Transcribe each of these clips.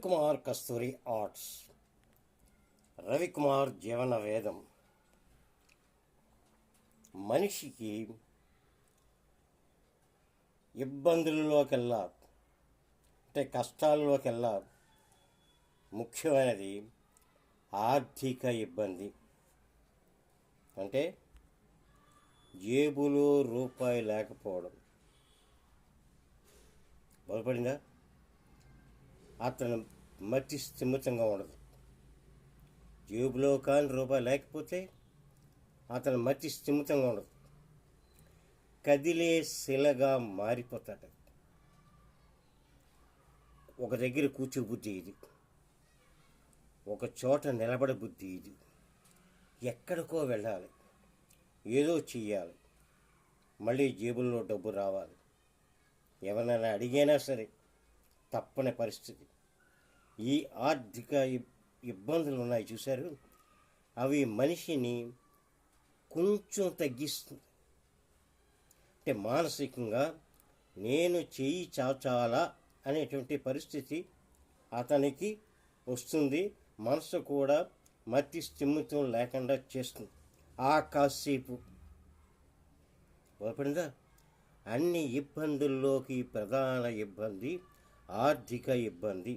రవికుమార్ కస్తూరి arts. Ravikumar జీవన వేదం. మనిషికి ఇబ్బందుల్లోకెల్లా అంటే కష్టాల్లోకెల్లా ముఖ్యమైనది ఆర్థిక ఇబ్బంది. అంటే జేబులో రూపాయి లేకపోవడం. బలపడిందా? అతను మతి స్థిమితంగా ఉండదు. జేబులో కానీ రూపాయి లేకపోతే అతను మతి స్థిమితంగా ఉండదు. కదిలే శిలగా మారిపోతాడు. ఒక దగ్గర కూర్చో బుద్ధి ఇది, ఒక చోట నిలబడే బుద్ధి ఇది. ఎక్కడికో వెళ్ళాలి, ఏదో చెయ్యాలి, మళ్ళీ జేబుల్లో డబ్బు రావాలి. ఎవరైనా అడిగైనా సరే తప్పని పరిస్థితి. ఈ ఆర్థిక ఇబ్బందులు ఉన్నాయి చూశారు, అవి మనిషిని కొంచెం తగ్గిస్తుంది. అంటే మానసికంగా నేను చేయి చాచాలా అనేటువంటి పరిస్థితి అతనికి వస్తుంది. మనసు కూడా మతి స్థిమితం లేకుండా చేస్తుంది. ఆ కాసేపు బలపడిందా? అన్ని ఇబ్బందుల్లోకి ప్రధాన ఇబ్బంది ఆర్థిక ఇబ్బంది.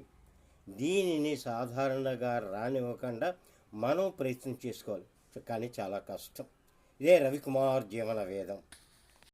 దీనిని సాధారణంగా రానివ్వకుండా మనం ప్రయత్నం చేసుకోవాలి, కానీ చాలా కష్టం. ఇదే రవికుమార్ జీవన వేదం.